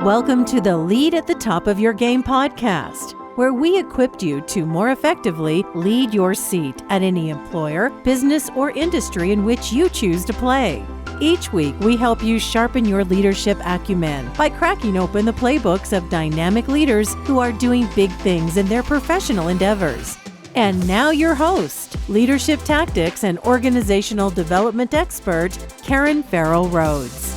Welcome to the Lead at the Top of Your Game podcast, where we equipped you to more effectively lead your seat at any employer, business, or industry in which you choose to play. Each week, we help you sharpen your leadership acumen by cracking open the playbooks of dynamic leaders who are doing big things in their professional endeavors. And now your host, leadership tactics and organizational development expert, Karen Farrell Rhodes.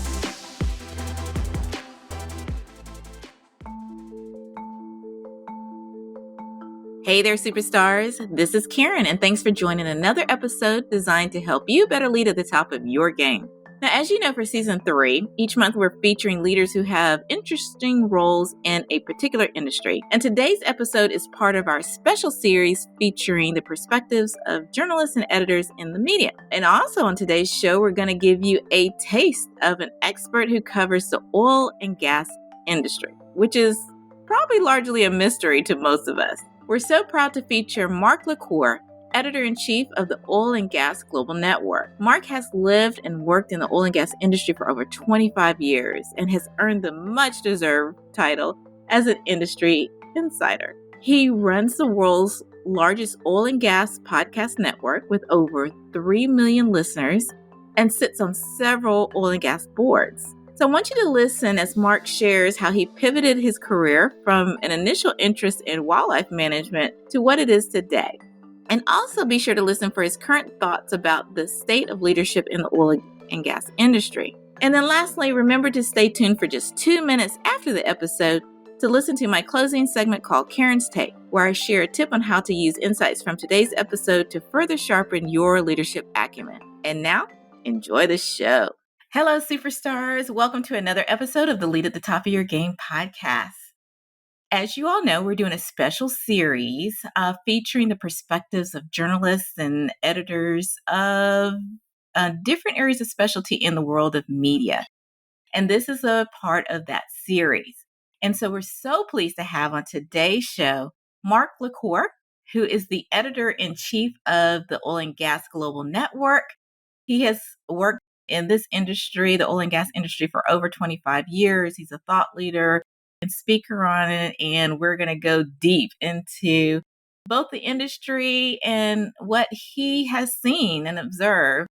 Hey there, superstars. This is Karen, and thanks for joining another episode designed to help you better lead at the top of your game. Now, as you know, for season 3, each month we're featuring leaders who have interesting roles in a particular industry. And today's episode is part of our special series featuring the perspectives of journalists and editors in the media. And also on today's show, we're going to give you a taste of an expert who covers the oil and gas industry, which is probably largely a mystery to most of us. We're so proud to feature Mark LaCour, Editor-in-Chief of the Oil and Gas Global Network. Mark has lived and worked in the oil and gas industry for over 25 years and has earned the much-deserved title as an industry insider. He runs the world's largest oil and gas podcast network with over 3 million listeners and sits on several oil and gas boards. So I want you to listen as Mark shares how he pivoted his career from an initial interest in wildlife management to what it is today. And also be sure to listen for his current thoughts about the state of leadership in the oil and gas industry. And then lastly, remember to stay tuned for just 2 minutes after the episode to listen to my closing segment called Karen's Take, where I share a tip on how to use insights from today's episode to further sharpen your leadership acumen. And now, enjoy the show. Hello, superstars. Welcome to another episode of the Lead at the Top of Your Game podcast. As you all know, we're doing a special series featuring the perspectives of journalists and editors of different areas of specialty in the world of media. And this is a part of that series. And so we're so pleased to have on today's show, Mark LaCour, who is the Editor-in-Chief of the Oil and Gas Global Network. He has worked in this industry, the oil and gas industry, for over 25 years. He's a thought leader and speaker on it, and we're going to go deep into both the industry and what he has seen and observed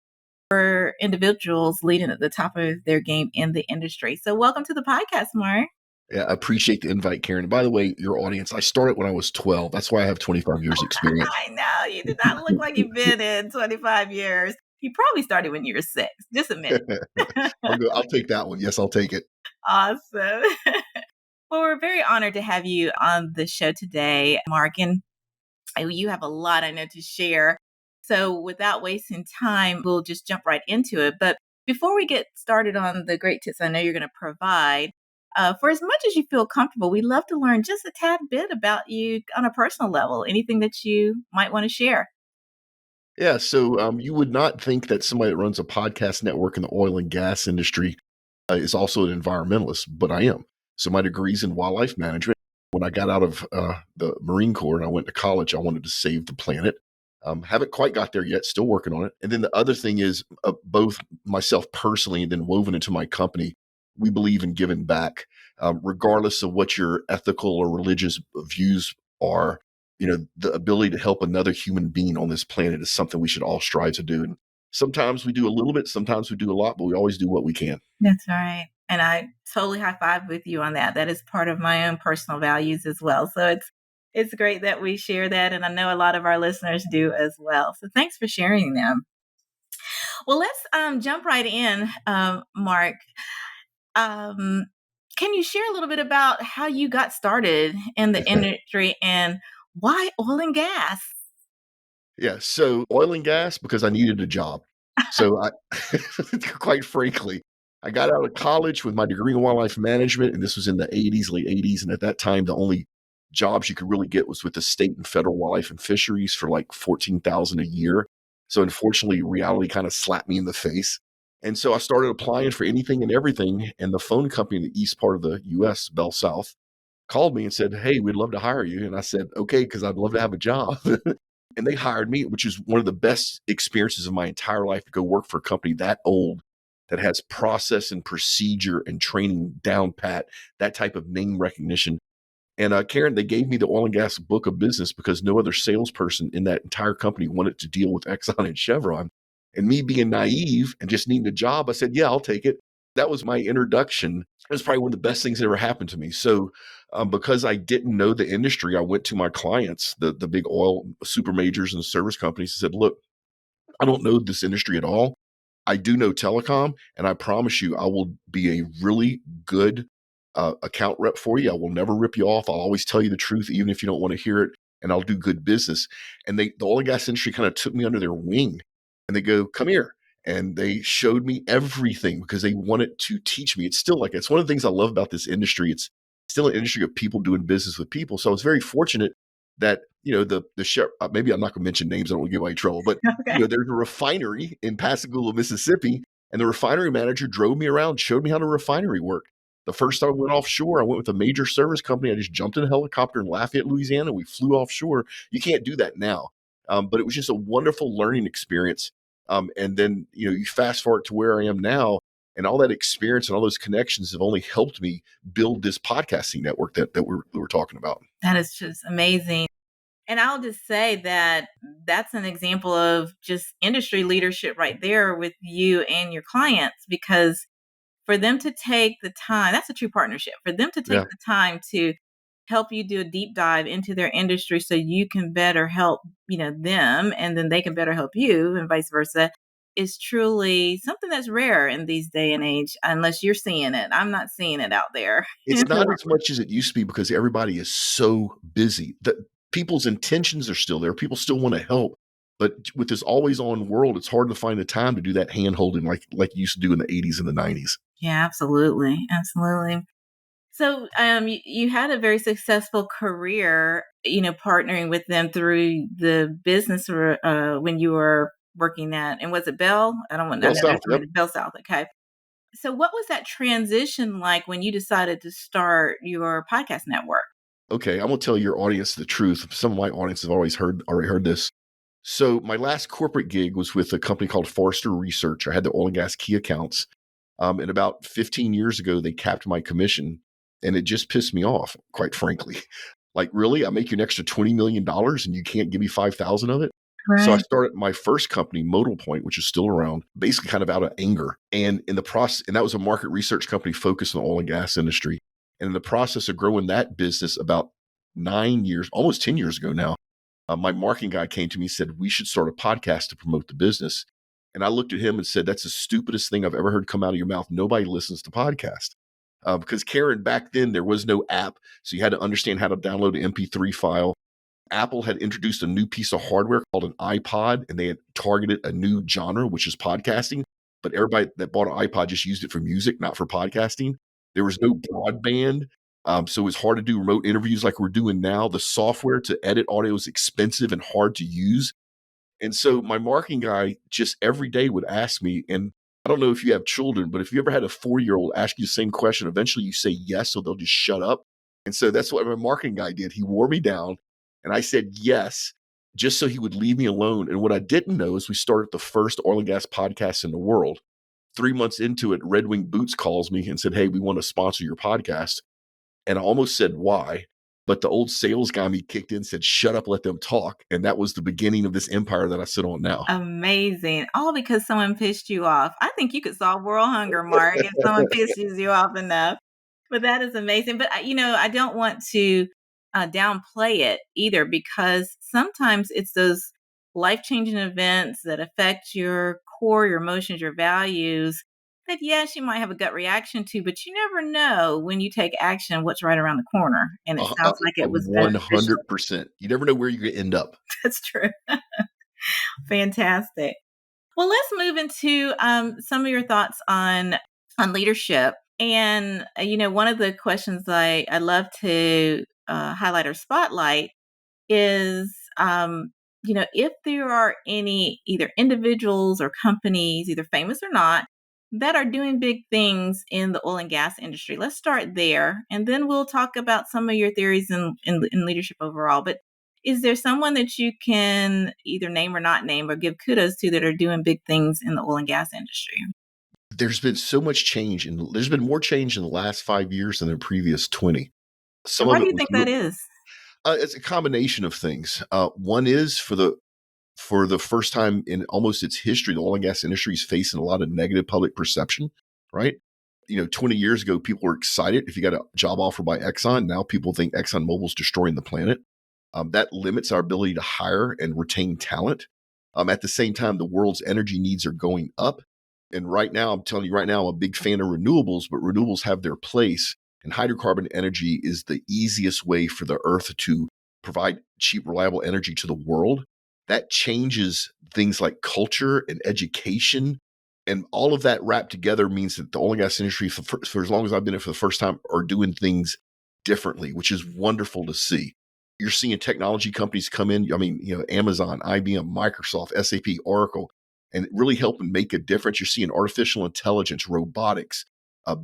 for individuals leading at the top of their game in the industry. So welcome to the podcast, Mark. Yeah, I appreciate the invite, Karen. And by the way, your audience, I started when I was 12. That's why I have 25 years experience. I know, you do not look like you've been in 25 years. You probably started when you were 6. Just admit it. I'll take that one. Yes, I'll take it. Awesome. Well, we're very honored to have you on the show today, Mark. And you have a lot, I know, to share. So without wasting time, we'll just jump right into it. But before we get started on the great tips I know you're going to provide, for as much as you feel comfortable, we'd love to learn just a tad bit about you on a personal level, anything that you might want to share. Yeah, so you would not think that somebody that runs a podcast network in the oil and gas industry is also an environmentalist, but I am. So my degree's in wildlife management. When I got out of the Marine Corps and I went to college, I wanted to save the planet. Haven't quite got there yet, still working on it. And then the other thing is both myself personally and then woven into my company, we believe in giving back, regardless of what your ethical or religious views are. You know, the ability to help another human being on this planet is something we should all strive to do. And sometimes we do a little bit, sometimes we do a lot, but we always do what we can. That's right. And I totally high five with you on that. That is part of my own personal values as well. So it's great that we share that. And I know a lot of our listeners do as well. So thanks for sharing them. Well, let's jump right in, Mark. Can you share a little bit about how you got started in the industry and why oil and gas? Yeah, so oil and gas because I needed a job. So I, quite frankly, I got out of college with my degree in wildlife management, and this was in the 80s, late 80s. And at that time, the only jobs you could really get was with the state and federal wildlife and fisheries for like $14,000 a year. So unfortunately, reality kind of slapped me in the face. And so I started applying for anything and everything. And the phone company in the east part of the U.S., Bell South, called me and said, "Hey, we'd love to hire you." And I said, "Okay, because I'd love to have a job." And they hired me, which is one of the best experiences of my entire life, to go work for a company that old that has process and procedure and training down pat, that type of name recognition. And Karen, they gave me the oil and gas book of business because no other salesperson in that entire company wanted to deal with Exxon and Chevron. And me being naive and just needing a job, I said, yeah, I'll take it. That was my introduction. It was probably one of the best things that ever happened to me. So because I didn't know the industry, I went to my clients, the big oil super majors and service companies, and said, look, I don't know this industry at all. I do know telecom, and I promise you, I will be a really good account rep for you. I will never rip you off. I'll always tell you the truth, even if you don't want to hear it, and I'll do good business. And the oil and gas industry kind of took me under their wing, and they go, come here. And they showed me everything because they wanted to teach me. It's still like, it's one of the things I love about this industry. It's still an industry of people doing business with people. So I was very fortunate that, the sheriff, maybe I'm not going to mention names. I don't want to give anybody trouble, but Okay. there's a refinery in Pascagoula, Mississippi, and the refinery manager drove me around, showed me how the refinery worked. The first time I went offshore, I went with a major service company. I just jumped in a helicopter in Lafayette, Louisiana, and we flew offshore. You can't do that now. But it was just a wonderful learning experience. And then, you fast forward to where I am now, and all that experience and all those connections have only helped me build this podcasting network that we're talking about. That is just amazing. And I'll just say that that's an example of just industry leadership right there with you and your clients, because for them to take the time, that's a true partnership, for them to take Yeah. the time to help you do a deep dive into their industry so you can better help, them, and then they can better help you and vice versa, is truly something that's rare in these day and age, unless you're seeing it. I'm not seeing it out there. It's not as much as it used to be because everybody is so busy that people's intentions are still there. People still want to help. But with this always on world, it's hard to find the time to do that hand holding like you used to do in the 80s and the 90s. Yeah, absolutely. Absolutely. So you had a very successful career, partnering with them through the business when you were working at, and was it Bell? I don't want, I Bell know there's South, so yep. many, Bell South. Okay. So what was that transition like when you decided to start your podcast network? Okay, I'm gonna tell your audience the truth. Some of my audience have already heard this. So my last corporate gig was with a company called Forrester Research. I had the oil and gas key accounts. And about 15 years ago, they capped my commission, and it just pissed me off, quite frankly. Like, really? I make you an extra $20 million and you can't give me 5,000 of it? So I Right. started my first company, Modal Point, which is still around, basically kind of out of anger. And in the process, and that was a market research company focused on the oil and gas industry. And in the process of growing that business about 9 years, almost 10 years ago now, my marketing guy came to me and said, we should start a podcast to promote the business. And I looked at him and said, that's the stupidest thing I've ever heard come out of your mouth. Nobody listens to podcasts. Because Karen, back then, there was no app. So you had to understand how to download an MP3 file. Apple had introduced a new piece of hardware called an iPod, and they had targeted a new genre, which is podcasting. But everybody that bought an iPod just used it for music, not for podcasting. There was no broadband. So it was hard to do remote interviews like we're doing now. The software to edit audio is expensive and hard to use. And so my marketing guy just every day would ask me, and I don't know if you have children, but if you ever had a 4-year-old ask you the same question, eventually you say yes, so they'll just shut up. And so that's what my marketing guy did. He wore me down, and I said yes, just so he would leave me alone. And what I didn't know is we started the first oil and gas podcast in the world. 3 months into it, Red Wing Boots calls me and said, hey, we want to sponsor your podcast. And I almost said, why? But the old sales guy me kicked in and said, shut up, let them talk. And that was the beginning of this empire that I sit on now. Amazing. All because someone pissed you off. I think you could solve world hunger, Mark, if someone pisses you off enough. But that is amazing. But I don't want to downplay it either, because sometimes it's those life-changing events that affect your core, your emotions, your values, that yes, you might have a gut reaction to, but you never know when you take action what's right around the corner. And it sounds like it was beneficial. 100%. You never know where you're going to end up. That's true. Fantastic. Well, let's move into some of your thoughts on leadership. And one of the questions I love to highlight or spotlight is, if there are any either individuals or companies, either famous or not, that are doing big things in the oil and gas industry. Let's start there, and then we'll talk about some of your theories in leadership overall. But is there someone that you can either name or not name or give kudos to that are doing big things in the oil and gas industry? there's been so much change, and there's been more change in the last 5 years than the previous 20. Some And why of do it you was think that is? it's a combination of things. One is for the first time in almost its history, the oil and gas industry is facing a lot of negative public perception, right? 20 years ago, people were excited if you got a job offer by Exxon. Now people think ExxonMobil's destroying the planet. That limits our ability to hire and retain talent. At the same time, the world's energy needs are going up. And right now, I'm telling you right now, I'm a big fan of renewables, but renewables have their place. And hydrocarbon energy is the easiest way for the earth to provide cheap, reliable energy to the world. That changes things like culture and education. And all of that wrapped together means that the oil and gas industry, for as long as I've been in for the first time, are doing things differently, which is wonderful to see. You're seeing technology companies come in. I mean, Amazon, IBM, Microsoft, SAP, Oracle, and really helping make a difference. You're seeing artificial intelligence, robotics,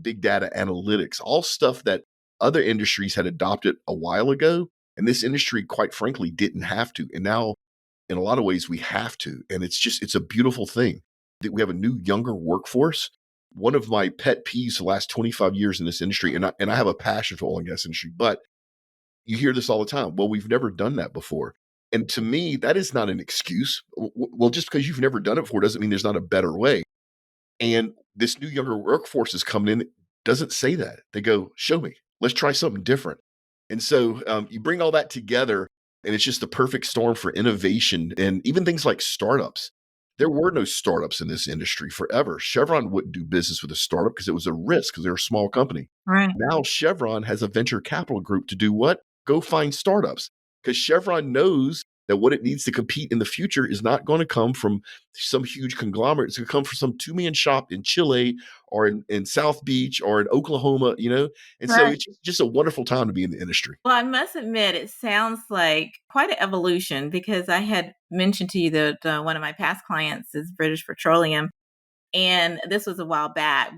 big data analytics, all stuff that other industries had adopted a while ago. And this industry, quite frankly, didn't have to. And now, in a lot of ways, we have to. And it's a beautiful thing that we have a new, younger workforce. One of my pet peeves the last 25 years in this industry, and I have a passion for oil and gas industry, but you hear this all the time. Well, we've never done that before. And to me, that is not an excuse. Well, just because you've never done it before doesn't mean there's not a better way. And this new younger workforce is coming in, doesn't say that. They go, show me, let's try something different. And so you bring all that together, and it's just the perfect storm for innovation and even things like startups. There were no startups in this industry forever. Chevron wouldn't do business with a startup because it was a risk because they're a small company. Right. Now Chevron has a venture capital group to do what? Go find startups, because Chevron knows that what it needs to compete in the future is not going to come from some huge conglomerate. It's going to come from some two-man shop in Chile or in South Beach or in Oklahoma, And so Right. it's just a wonderful time to be in the industry. Well, I must admit, it sounds like quite an evolution because I had mentioned to you that one of my past clients is British Petroleum. And this was a while back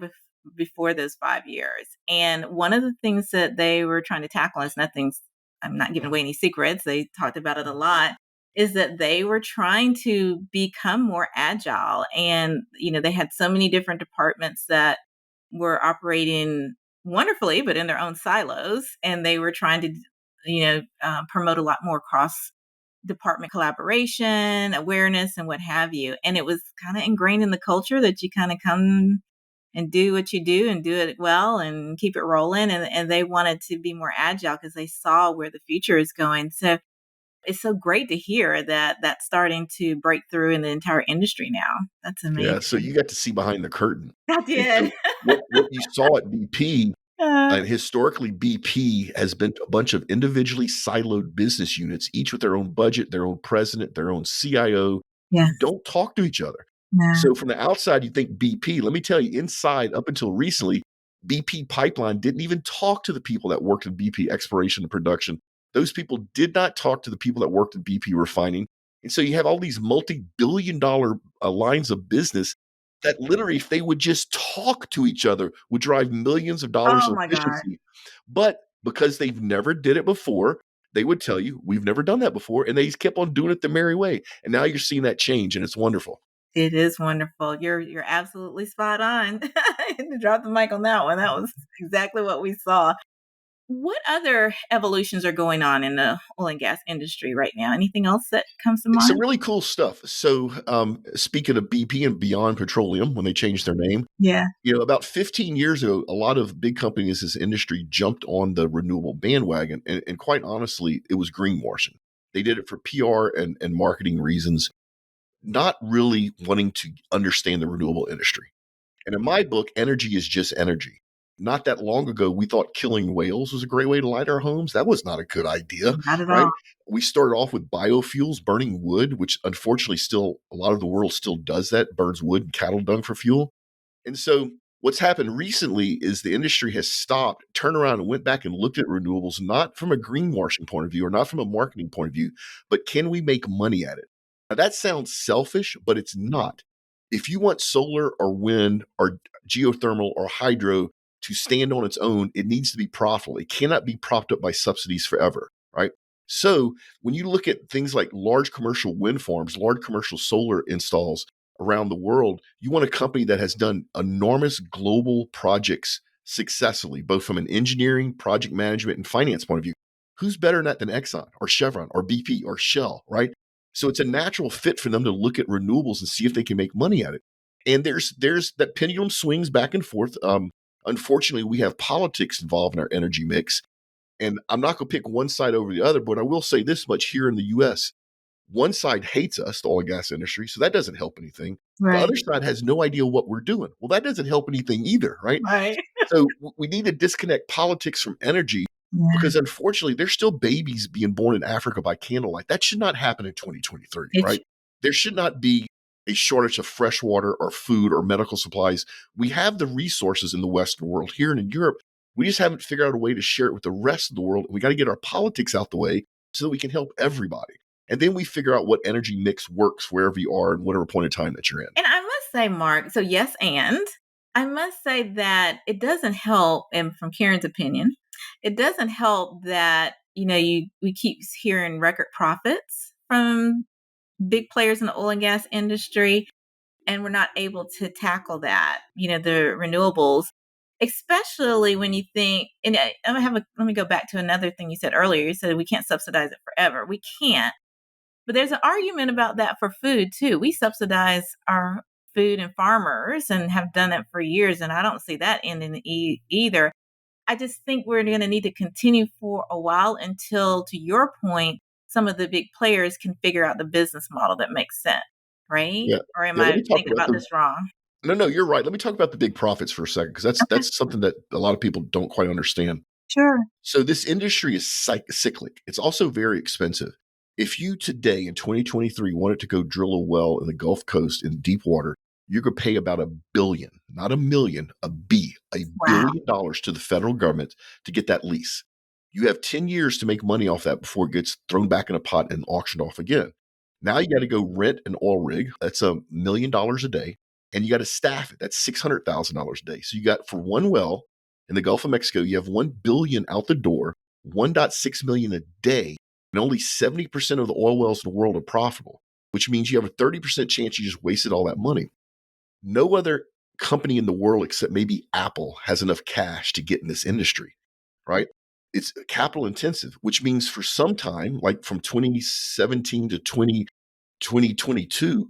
before those 5 years. And one of the things that they were trying to tackle is I'm not giving away any secrets. They talked about it a lot, is that they were trying to become more agile. And, they had so many different departments that were operating wonderfully, but in their own silos. And they were trying to, promote a lot more cross department collaboration, awareness, and what have you. And it was kind of ingrained in the culture that you kind of come and do what you do and do it well and keep it rolling. And they wanted to be more agile because they saw where the future is going. So it's so great to hear that that's starting to break through in the entire industry now. That's Yeah, so amazing. you got to see behind the curtain. I And did. so what you saw at BP, Uh, and historically BP has been a bunch of individually siloed business units, each with their own budget, their own president, their own CIO, who yes. don't talk to each other. No. So from the outside, you think BP. Let me tell you, inside, up until recently, BP Pipeline didn't even talk to the people that worked in BP exploration and production. Those people did not talk to the people that worked in BP refining. And so you have all these multi-billion-dollar lines of business that literally, if they would just talk to each other, would drive millions of dollars Oh of my God. efficiency. But because they've never did it before, they would tell you, we've never done that before. And they just kept on doing it the merry way. And now you're seeing that change, and it's wonderful. It is wonderful. You're absolutely spot on. I had to drop the mic on that one. That was exactly what we saw. What other evolutions are going on in the oil and gas industry right now? Anything else that comes to Some mind? really cool stuff. So, speaking of BP and Beyond Petroleum, when they changed their name, Yeah. about 15 years ago, a lot of big companies in this industry jumped on the renewable bandwagon. And quite honestly, it was greenwashing. They did it for PR and marketing reasons, not really wanting to understand the renewable industry. And in my book, energy is just energy. Not that long ago, we thought killing whales was a great way to light our homes. That was not a good idea, Not at all. right? We started off with biofuels, burning wood, which unfortunately still a lot of the world still does that, burns wood and cattle dung for fuel. And so what's happened recently is the industry has stopped, turned around and went back and looked at renewables, not from a greenwashing point of view or not from a marketing point of view, but can we make money at it? Now that sounds selfish, but it's not. If you want solar or wind or geothermal or hydro to stand on its own, it needs to be profitable. It cannot be propped up by subsidies forever, right? So when you look at things like large commercial wind farms, large commercial solar installs, around the world, you want a company that has done enormous global projects successfully, both from an engineering, project management, and finance point of view. Who's better than that than Exxon or Chevron or BP or Shell, right? So it's a natural fit for them to look at renewables and see if they can make money at it. And there's that pendulum swings back and forth. Unfortunately, we have politics involved in our energy mix. And I'm not going to pick one side over the other, but I will say this much here in the US. One side hates us, the oil and gas industry, so that doesn't help anything. The Right. other side has no idea what we're doing. Well, that doesn't help anything either, right? Right. So we need to disconnect politics from energy Yeah. because unfortunately, there's still babies being born in Africa by candlelight. That should not happen in 2023, It's right? There should not be a shortage of fresh water or food or medical supplies. We have the resources in the Western world. Here and in Europe, we just haven't figured out a way to share it with the rest of the world. We got to get our politics out the way so that we can help everybody. And then we figure out what energy mix works wherever you are and whatever point in time that you're in. And I must say, Mark, so yes, and I must say that it doesn't help, and from Karen's opinion, it doesn't help that, we keep hearing record profits from big players in the oil and gas industry, and we're not able to tackle that, the renewables, especially when you think, and let me go back to another thing you said earlier. You said we can't subsidize it forever. We can't. But there's an argument about that for food too. We subsidize our food and farmers and have done it for years, and I don't see that ending either. I just think we're going to need to continue for a while until, to your point, some of the big players can figure out the business model that makes sense, right? Yeah. Or am Yeah. Let I me talk thinking about about this wrong? no, you're right. Let me talk about the big profits for a second, because Okay, that's something that a lot of people don't quite understand. sure. So this industry is cyclic. It's also very expensive. If you today in 2023 wanted to go drill a well in the Gulf Coast in deep water, you could pay about $1 billion, not a million, $1 Wow. billion to the federal government to get that lease. You have 10 years to make money off that before it gets thrown back in a pot and auctioned off again. Now you got to go rent an oil rig. That's $1 million a day. And you got to staff it. That's $600,000 a day. So you got, for one well in the Gulf of Mexico, you have 1 billion out the door, 1.6 million a day, and only 70% of the oil wells in the world are profitable, which means you have a 30% chance you just wasted all that money. No other company in the world except maybe Apple has enough cash to get in this industry, right? It's capital intensive, which means for some time, like from 2017 to 2022,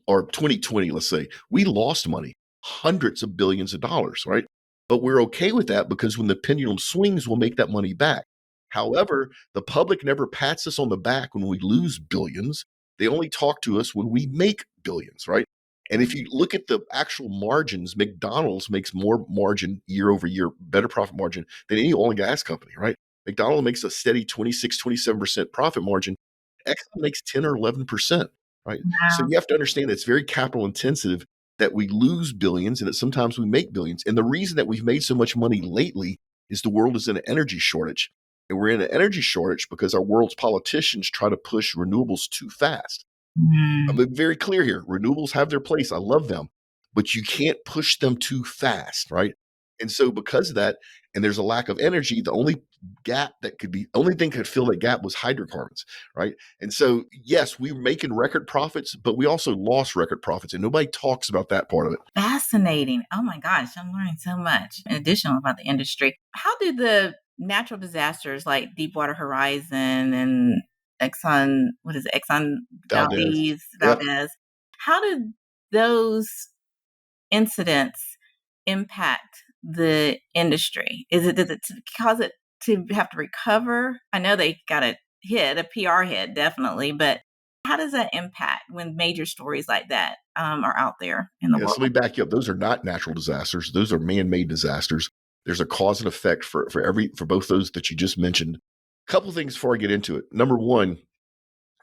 or 2020, let's say, we lost money, hundreds of billions of dollars, right? But we're okay with that because when the pendulum swings, we'll make that money back. However, the public never pats us on the back when we lose billions. They only talk to us when we make billions, right? And if you look at the actual margins, McDonald's makes more margin year over year, better profit margin than any oil and gas company, right? McDonald's makes a steady 26, 27% profit margin. Exxon makes 10 or 11%, right? So Wow. you have to understand that it's very capital intensive, that we lose billions and that sometimes we make billions. And the reason that we've made so much money lately is the world is in an energy shortage. And we're in an energy shortage because our world's politicians try to push renewables too fast. I'm Mm. being very clear here. Renewables have their place. I love them, but you can't push them too fast, right? And so because of that, and there's a lack of energy, the only only thing that could fill that gap was hydrocarbons, right? And so, yes, we were making record profits, but we also lost record profits, and nobody talks about that part of it. Fascinating. Oh my gosh, I'm learning so much in addition about the industry. How do the natural disasters like Deepwater Horizon and Exxon Valdez. Yep. Valdez, how do those incidents impact the industry? Does it cause it to have to recover? I know they got a PR hit, definitely, but how does that impact when major stories like that are out there in the Yeah, world? so let me back you up. Those are not natural disasters. Those are man-made disasters. There's a cause and effect for both those that you just mentioned. A couple things before I get into it. Number one,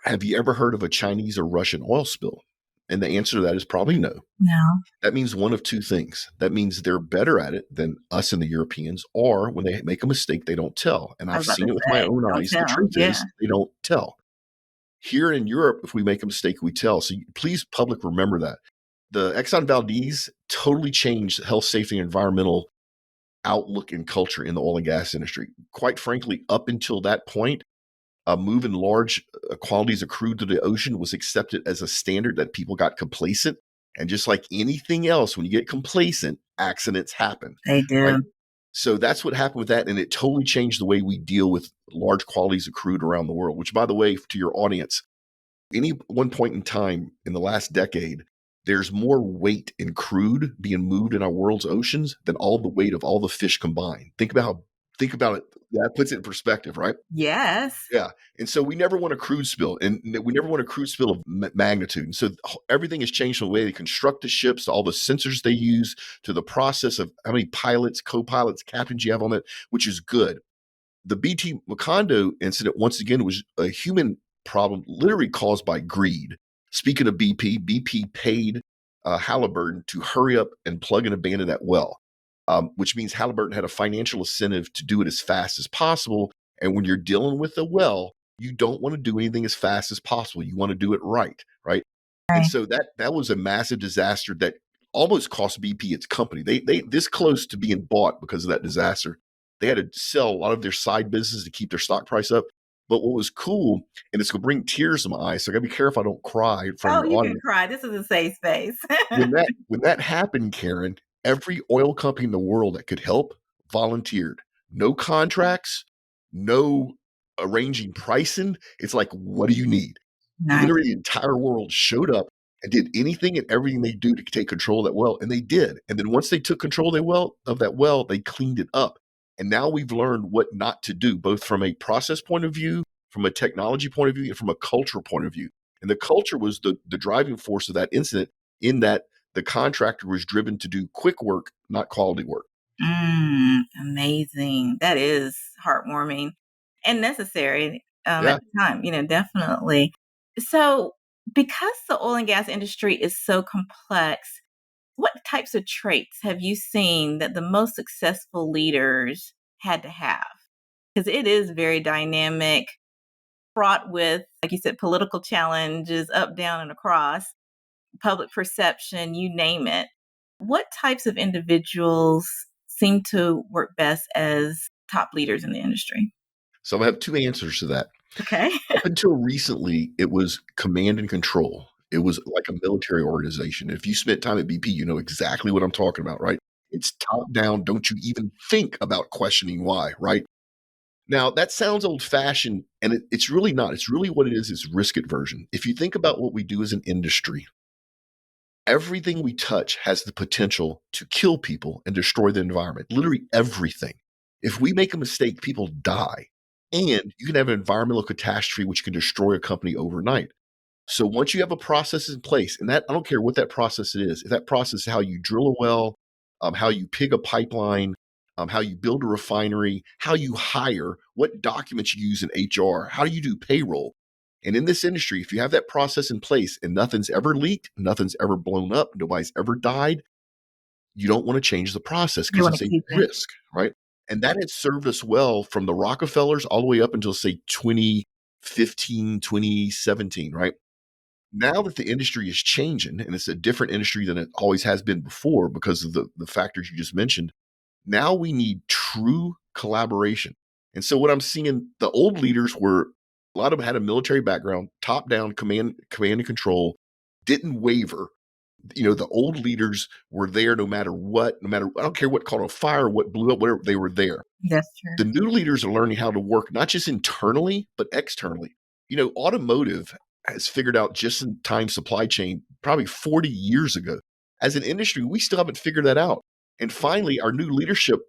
have you ever heard of a Chinese or Russian oil spill? And the answer to that is probably no. No, That means one of two things. That means they're better at it than us and the Europeans, or when they make a mistake, they don't tell. And I I've was about to seen it with my say, own don't eyes. The tell. truth Yeah. is, they don't tell. Here in Europe, if we make a mistake, we tell. So please, public, remember that. The Exxon Valdez totally changed health, safety, and environmental outlook and culture in the oil and gas industry. Quite frankly, up until that point, moving large quantities of crude to the ocean was accepted as a standard that people got complacent. And just like anything else, when you get complacent, accidents happen, They right? do. So that's what happened with that. And it totally changed the way we deal with large quantities of crude around the world, which, by the way, to your audience, any one point in time in the last decade, there's more weight in crude being moved in our world's oceans than all the weight of all the fish combined. Think about it. That puts it in perspective, right? Yes. Yeah. And so we never want a crude spill, and we never want a crude spill of magnitude. And so everything has changed from the way they construct the ships to all the sensors they use to the process of how many pilots, co-pilots, captains you have on it, which is good. The BT Macondo incident, once again, was a human problem literally caused by greed. Speaking of BP paid Halliburton to hurry up and plug and abandon that well, which means Halliburton had a financial incentive to do it as fast as possible. And when you're dealing with a well, you don't want to do anything as fast as possible. You want to do it right, right? And Right. so that was a massive disaster that almost cost BP its company. They this close to being bought because of that disaster. They had to sell a lot of their side business to keep their stock price up. But what was cool, and it's gonna bring tears to my eyes, so I gotta be careful I don't cry in front of Oh, your you can audience. cry. This is a safe space. When that happened, Karen, every oil company in the world that could help volunteered. No contracts, no arranging pricing. It's like, what do you need? Nice. Literally the entire world showed up and did anything and everything they do to take control of that well. And they did. And then once they took control of that well, they cleaned it up. And now we've learned what not to do, both from a process point of view, from a technology point of view, and from a cultural point of view. And the culture was the driving force of that incident, in that the contractor was driven to do quick work, not quality work. Amazing. That is heartwarming and necessary Yeah. at the time, definitely. So, because the oil and gas industry is so complex, what types of traits have you seen that the most successful leaders had to have? Because it is very dynamic, fraught with, like you said, political challenges up, down, and across, public perception, you name it. What types of individuals seem to work best as top leaders in the industry? So I have two answers to that. Okay. Up until recently, it was command and control. It was like a military organization. If you spent time at BP, you know exactly what I'm talking about, right? It's top down. Don't you even think about questioning why, right? Now, that sounds old fashioned, and it's really not. It's really what it is risk aversion. If you think about what we do as an industry, everything we touch has the potential to kill people and destroy the environment. Literally everything. If we make a mistake, people die. And you can have an environmental catastrophe which can destroy a company overnight. So once you have a process in place, and that I don't care what that process is, if that process is how you drill a well, how you pig a pipeline, how you build a refinery, how you hire, what documents you use in HR, how do you do payroll. And in this industry, if you have that process in place and nothing's ever leaked, nothing's ever blown up, nobody's ever died, you don't want to change the process You because want it's to a keep it. risk, right? And that has served us well from the Rockefellers all the way up until, say, 2015, 2017, right? Now that the industry is changing and it's a different industry than it always has been before because of the factors you just mentioned, now we need true collaboration. And so what I'm seeing, the old leaders were, a lot of them had a military background, top down command and control, didn't waver. You know, the old leaders were there no matter what, no matter, I don't care what caught on fire, what blew up, whatever, they were there. That's true. The new leaders are learning how to work not just internally, but externally. You know, automotive has figured out just in time supply chain probably 40 years ago. As an industry, we still haven't figured that out. And finally, our new leadership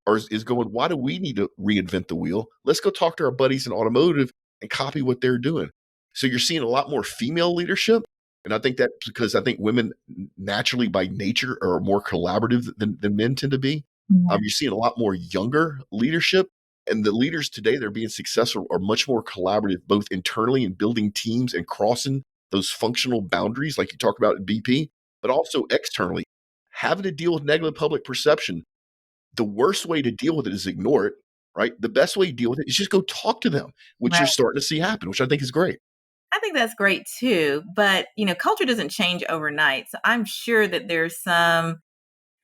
is going, why do we need to reinvent the wheel? Let's go talk to our buddies in automotive and copy what they're doing. So you're seeing a lot more female leadership. And I think that's because I think women naturally by nature are more collaborative than men tend to be. Yeah. You're seeing a lot more younger leadership. And the leaders today that are being successful are much more collaborative, both internally in building teams and crossing those functional boundaries, like you talk about at BP, but also externally. Having to deal with negative public perception, the worst way to deal with it is ignore it, right? The best way to deal with it is just go talk to them, which you're Right. starting to see happen, which I think is great. I think that's great too. But, culture doesn't change overnight. So I'm sure that there's some,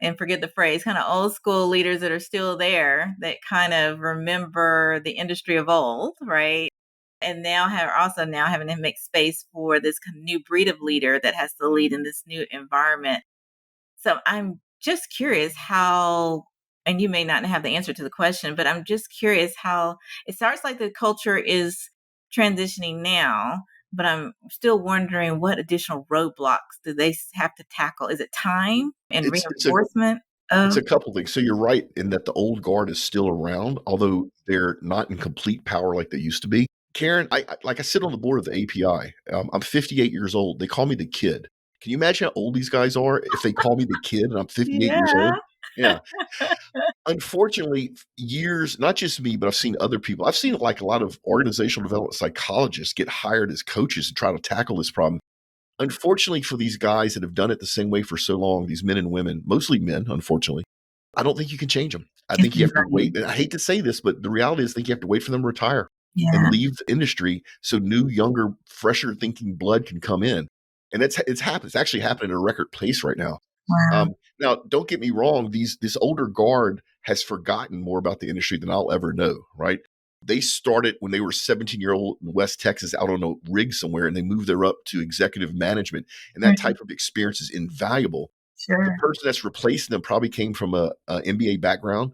and forget the phrase, kind of old school leaders that are still there that kind of remember the industry of old, right? and now having to make space for this kind of new breed of leader that has to lead in this new environment. So I'm just curious how, and you may not have the answer to the question, but I'm just curious how it starts like the culture is transitioning now, but I'm still wondering what additional roadblocks do they have to tackle? Is it time and It's a reinforcement It's of? a couple things. So you're right in that the old guard is still around, although they're not in complete power like they used to be. Karen, I sit on the board of the API. I'm 58 years old. They call me the kid. Can you imagine how old these guys are if they call me the kid and I'm 58 years Yeah. old? Yeah. Unfortunately, years, not just me, but I've seen other people. I've seen like a lot of organizational development psychologists get hired as coaches to try to tackle this problem. Unfortunately, for these guys that have done it the same way for so long, these men and women, mostly men, unfortunately, I don't think you can change them. I It's think you have to right. wait. And I hate to say this, but the reality is I think you have to wait for them to retire and Yeah. leave the industry so new, younger, fresher thinking blood can come in. And it's happened. It's actually happening at a record pace right now. Wow. Now, don't get me wrong. This older guard has forgotten more about the industry than I'll ever know. Right? They started when they were 17-year-old in West Texas out on a rig somewhere, and they moved their up to executive management. And that Mhm. type of experience is invaluable. The Sure. person that's replacing them probably came from a MBA background,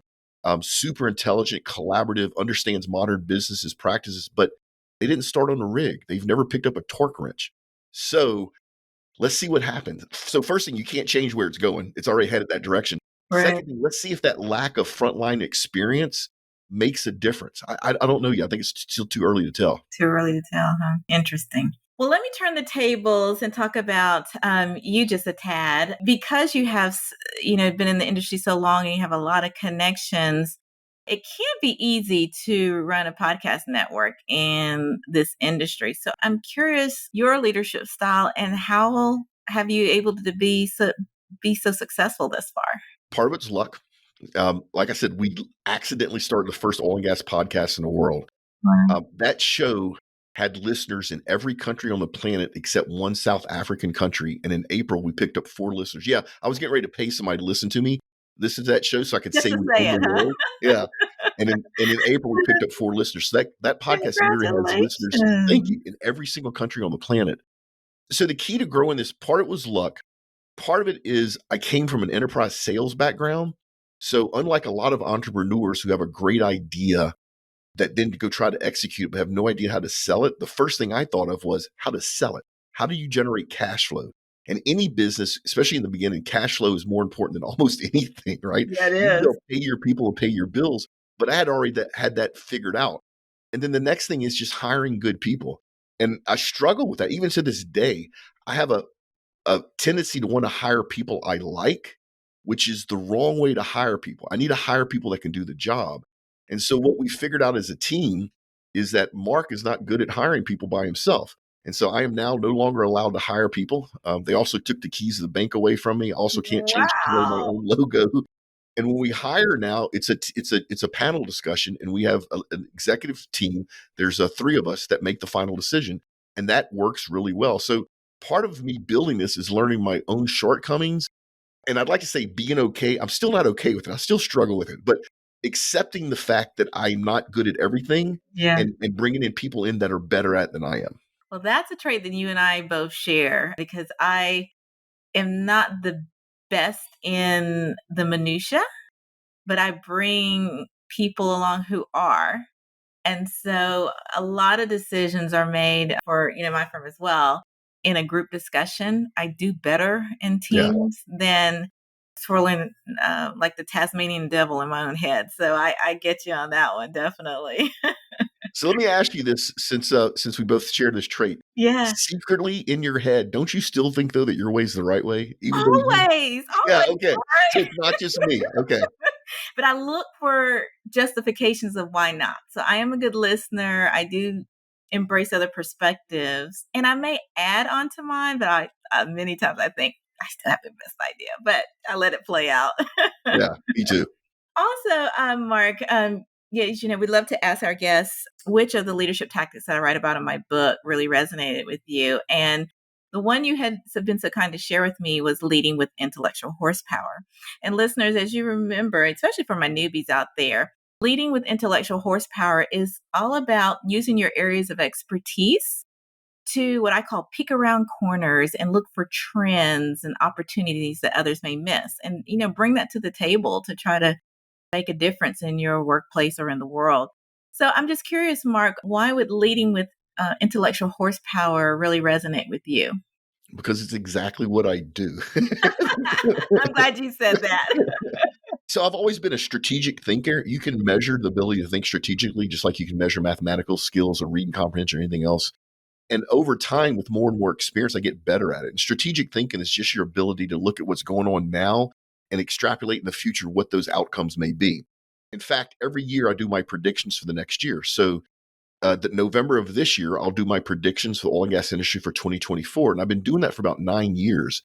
super intelligent, collaborative, understands modern businesses practices, but they didn't start on a rig. They've never picked up a torque wrench. So let's see what happens. So first thing, you can't change where it's going. It's already headed that direction. Right. Secondly, let's see if that lack of frontline experience makes a difference. I don't know yet. I think it's still too early to tell. Too early to tell, huh? Interesting. Well, let me turn the tables and talk about you just a tad. Because you have, been in the industry so long and you have a lot of connections, it can't be easy to run a podcast network in this industry. So I'm curious your leadership style and how have you able to be so successful thus far? Part of it's luck. Like I said, we accidentally started the first oil and gas podcast in the world. Wow. That show had listeners in every country on the planet except one South African country. And in April, we picked up 4 listeners. Yeah, I was getting ready to pay somebody to listen to that show so I could Just say to we say own the it, huh? world. Yeah. And in April, we picked up 4 listeners. So that podcast literally has listeners, thank Congratulations. you, in every single country on the planet. So the key to growing this, part of it was luck. Part of it is I came from an enterprise sales background. So unlike a lot of entrepreneurs who have a great idea that then go try to execute but have no idea how to sell it, the first thing I thought of was how to sell it. How do you generate cash flow? And any business, especially in the beginning, cash flow is more important than almost anything, right? Yeah, it You need to be able is. to pay your people and pay your bills. But I had already had that figured out. And then the next thing is just hiring good people. And I struggle with that. Even to this day, I have a tendency to want to hire people I like, which is the wrong way to hire people. I need to hire people that can do the job. And so what we figured out as a team is that Mark is not good at hiring people by himself. And so I am now no longer allowed to hire people. They also took the keys of the bank away from me. I also can't change the color of my Wow. own logo. And when we hire now, it's a panel discussion, and we have an executive team. There's 3 of us that make the final decision, and that works really well. So part of me building this is learning my own shortcomings. And I'd like to say being okay. I'm still not okay with it. I still struggle with it, but accepting the fact that I'm not good at everything Yeah. and bringing in people in that are better at than I am. Well, that's a trait that you and I both share because I am not the best in the minutia, but I bring people along who are. And so a lot of decisions are made for, my firm as well in a group discussion. I do better in Yeah. teams than swirling like the Tasmanian devil in my own head. So I get you on that one, definitely. So let me ask you this, since we both share this trait. Yeah. Secretly in your head, don't you still think though that your way is the right way? Even though you Always, Yeah, always. okay. So it's not just me. Okay. But I look for justifications of why not. So I am a good listener. I do embrace other perspectives, and I may add on to mine, but many times I think I still have the best idea, but I let it play out. Yeah, me too. Also, Mark, yeah, we'd love to ask our guests which of the leadership tactics that I write about in my book really resonated with you. And the one you had been so kind to share with me was leading with intellectual horsepower. And listeners, as you remember, especially for my newbies out there, Leading with intellectual horsepower is all about using your areas of expertise to what I call peek around corners and look for trends and opportunities that others may miss. And, bring that to the table to try to make a difference in your workplace or in the world. So I'm just curious, Mark, why would leading with intellectual horsepower really resonate with you? Because it's exactly what I do. I'm glad you said that. So I've always been a strategic thinker. You can measure the ability to think strategically, just like you can measure mathematical skills or reading comprehension or anything else. And over time, with more and more experience, I get better at it. And strategic thinking is just your ability to look at what's going on now and extrapolate in the future what those outcomes may be. In fact, every year I do my predictions for the next year. So the November of this year, I'll do my predictions for the oil and gas industry for 2024. And I've been doing that for about 9 years.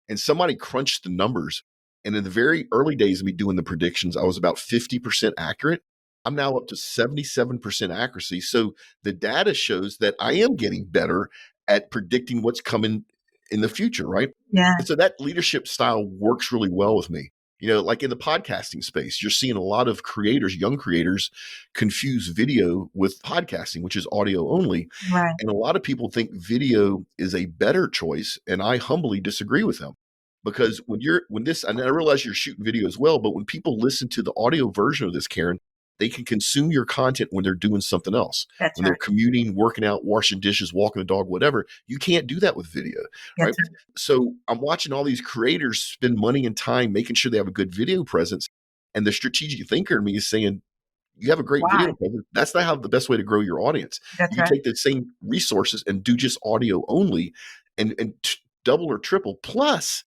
And somebody crunched the numbers. And in the very early days of me doing the predictions, I was about 50% accurate. I'm now up to 77% accuracy. So the data shows that I am getting better at predicting what's coming in the future, right? Yeah. And so that leadership style works really well with me. Like in the podcasting space, you're seeing a lot of creators, young creators, confuse video with podcasting, which is audio only. Right. And a lot of people think video is a better choice. And I humbly disagree with them. Because and I realize you're shooting video as well, but when people listen to the audio version of this, Karen, they can consume your content when they're doing something else. That's when right. they're commuting, working out, washing dishes, walking the dog, whatever. You can't do that with video, right? That's right. So I'm watching all these creators spend money and time making sure they have a good video presence. And the strategic thinker in me is saying, you have a great Why? video presence. That's not how the best way to grow your audience. That's You right. take the same resources and do just audio only and double or triple. Plus,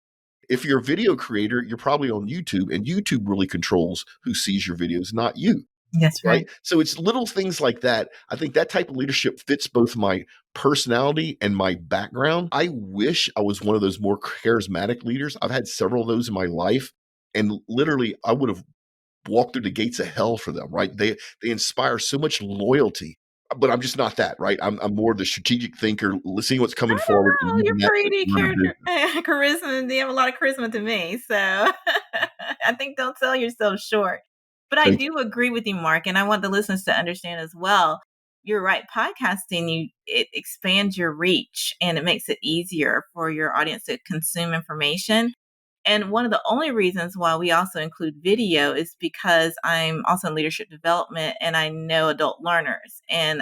if you're a video creator, you're probably on YouTube, and YouTube really controls who sees your videos, not you. That's right. Right. So it's little things like that. I think that type of leadership fits both my personality and my background. I wish I was one of those more charismatic leaders. I've had several of those in my life. And literally, I would have walked through the gates of hell for them, right? They inspire so much loyalty. But I'm just not that, right? I'm more the strategic thinker, seeing what's coming forward and Oh, you're using that to pretty run a business. charisma. You have a lot of charisma to me. So I think don't sell yourself short. But I Thank you. do agree with you, Mark, and I want the listeners to understand as well. You're right. Podcasting, it expands your reach and it makes it easier for your audience to consume information. And one of the only reasons why we also include video is because I'm also in leadership development and I know adult learners. And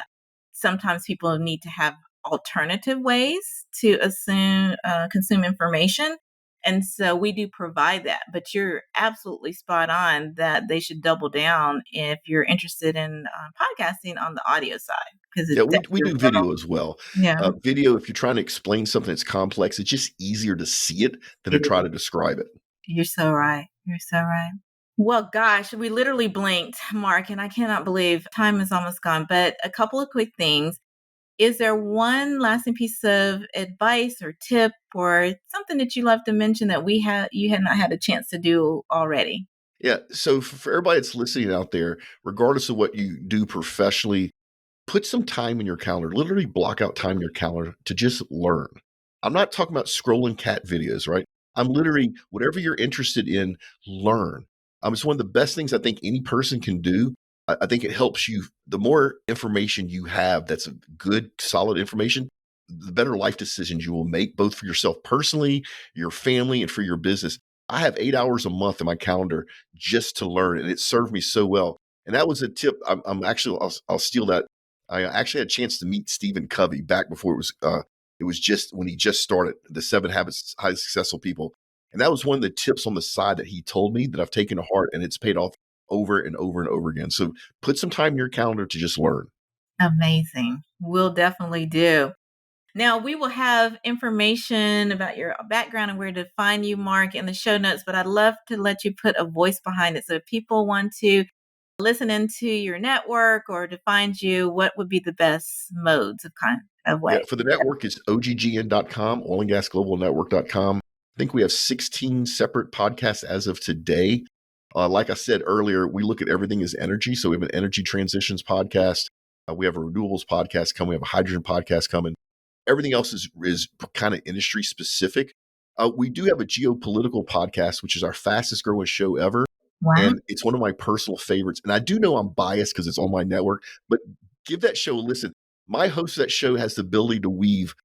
sometimes people need to have alternative ways to consume information. And so we do provide that. But you're absolutely spot on that they should double down if you're interested in podcasting on the audio side. Because Yeah, it's we do video as well. yeah, Video, if you're trying to explain something that's complex, it's just easier to see it than to it try is. to describe it. You're so right. You're so right. Well, gosh, we literally blinked, Mark, and I cannot believe time is almost gone. But a couple of quick things. Is there one lasting piece of advice or tip or something that you love to mention that you had not had a chance to do already? Yeah. So for everybody that's listening out there, regardless of what you do professionally, put some time in your calendar, literally block out time in your calendar to just learn. I'm not talking about scrolling cat videos, right? I'm literally, whatever you're interested in, learn. It's one of the best things I think any person can do. I think it helps you. The more information you have that's a good, solid information, the better life decisions you will make, both for yourself personally, your family, and for your business. I have 8 hours a month in my calendar just to learn, and it served me so well. And that was a tip. I'm actually, I'll steal that. I actually had a chance to meet Stephen Covey back before it was just when he just started the 7 Habits of Highly Successful People. And that was one of the tips on the side that he told me that I've taken to heart, and it's paid off over and over and over again. So put some time in your calendar to just learn. Amazing. We'll definitely do. Now, we will have information about your background and where to find you, Mark, in the show notes, but I'd love to let you put a voice behind it. So if people want to listen into your network or to find you, what would be the best modes of Yeah, way? for the network is oggn.com, oilandgasglobalnetwork.com. I think we have 16 separate podcasts as of today. Like I said earlier, we look at everything as energy. So we have an energy transitions podcast. We have a renewables podcast coming. We have a hydrogen podcast coming. Everything else is kind of industry specific. We do have a geopolitical podcast, which is our fastest growing show ever. Wow. And it's one of my personal favorites. And I do know I'm biased because it's on my network, but give that show a listen. My host of that show has the ability to weave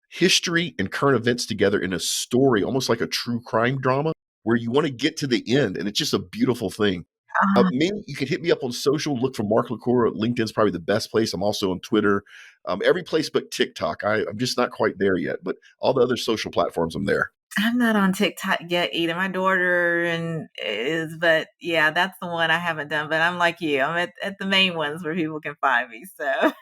history and current events together in a story, almost like a true crime drama, where you want to get to the end. And it's just a beautiful thing. Maybe you can hit me up on social. Look for Mark LaCour. LinkedIn's probably the best place. I'm also on Twitter, every place but TikTok. I'm just not quite there yet, but all the other social platforms, I'm there. I'm not on TikTok yet either. My daughter but yeah, that's the one I haven't done. But I'm like you. I'm at the main ones where people can find me. So,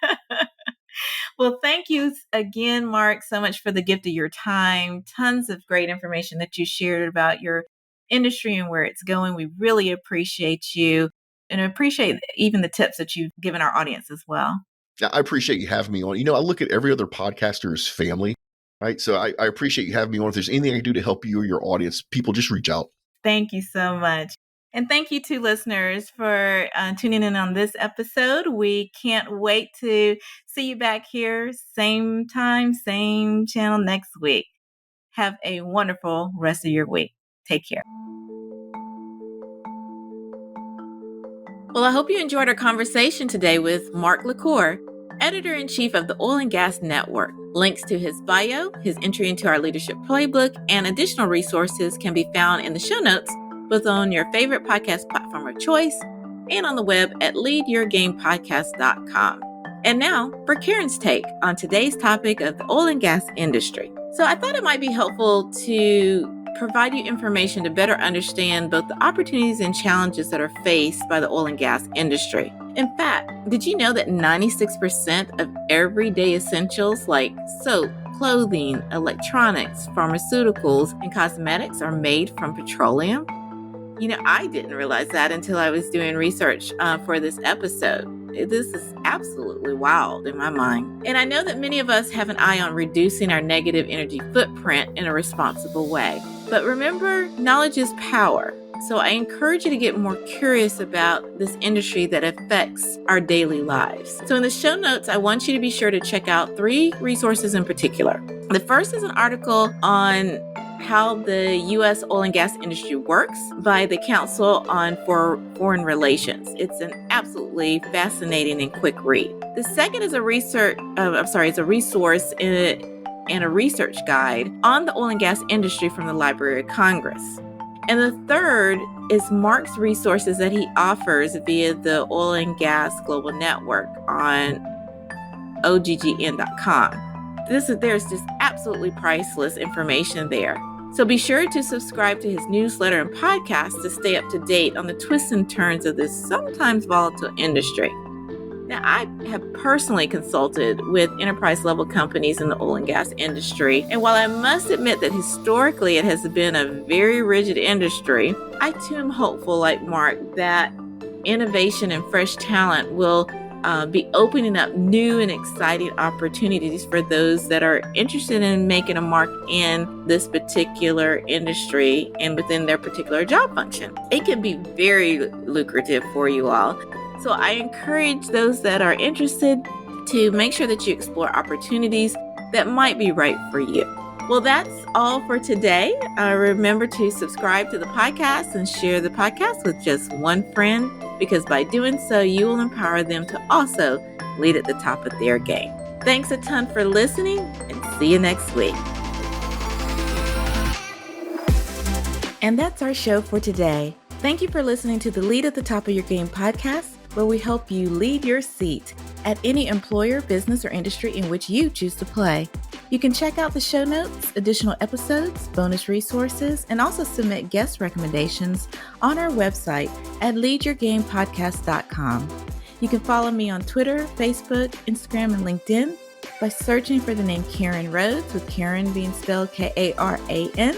well, thank you again, Mark, so much for the gift of your time. Tons of great information that you shared about your industry and where it's going. We really appreciate you and appreciate even the tips that you've given our audience as well. Yeah, I appreciate you having me on. I look at every other podcaster as family, right? So I appreciate you having me on. If there's anything I can do to help you or your audience, people just reach out. Thank you so much. And thank you to listeners for tuning in on this episode. We can't wait to see you back here, same time, same channel next week. Have a wonderful rest of your week. Take care. Well, I hope you enjoyed our conversation today with Mark LaCour, Editor-in-Chief of the Oil and Gas Network. Links to his bio, his entry into our leadership playbook, and additional resources can be found in the show notes, both on your favorite podcast platform of choice and on the web at leadyourgamepodcast.com. And now for Karen's take on today's topic of the oil and gas industry. So I thought it might be helpful to provide you information to better understand both the opportunities and challenges that are faced by the oil and gas industry. In fact, did you know that 96% of everyday essentials like soap, clothing, electronics, pharmaceuticals, and cosmetics are made from petroleum? I didn't realize that until I was doing research for this episode. This is absolutely wild in my mind. And I know that many of us have an eye on reducing our negative energy footprint in a responsible way. But remember, knowledge is power. So I encourage you to get more curious about this industry that affects our daily lives. So in the show notes, I want you to be sure to check out 3 resources in particular. The first is an article on how the U.S. oil and gas industry works by the Council on Foreign Relations. It's an absolutely fascinating and quick read. The second is a resource and a research guide on the oil and gas industry from the Library of Congress. And the third is Mark's resources that he offers via the Oil and Gas Global Network on oggn.com. There's just absolutely priceless information there. So be sure to subscribe to his newsletter and podcast to stay up to date on the twists and turns of this sometimes volatile industry. Now, I have personally consulted with enterprise-level companies in the oil and gas industry, and while I must admit that historically it has been a very rigid industry, I too am hopeful, like Mark, that innovation and fresh talent will be opening up new and exciting opportunities for those that are interested in making a mark in this particular industry and within their particular job function. It can be very lucrative for you all. So I encourage those that are interested to make sure that you explore opportunities that might be right for you. Well, that's all for today. Remember to subscribe to the podcast and share the podcast with just one friend, because by doing so, you will empower them to also lead at the top of their game. Thanks a ton for listening, and see you next week. And that's our show for today. Thank you for listening to the Lead at the Top of Your Game podcast, where we help you lead your seat at any employer, business, or industry in which you choose to play. You can check out the show notes, additional episodes, bonus resources, and also submit guest recommendations on our website at leadyourgamepodcast.com. You can follow me on Twitter, Facebook, Instagram, and LinkedIn by searching for the name Karen Rhodes, with Karen being spelled Karan.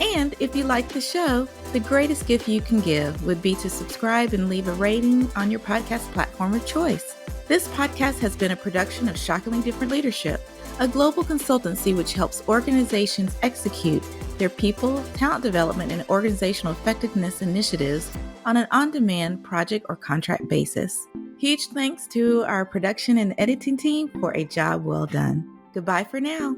And if you like the show, the greatest gift you can give would be to subscribe and leave a rating on your podcast platform of choice. This podcast has been a production of Shockingly Different Leadership, a global consultancy which helps organizations execute their people, talent development, and organizational effectiveness initiatives on an on-demand project or contract basis. Huge thanks to our production and editing team for a job well done. Goodbye for now.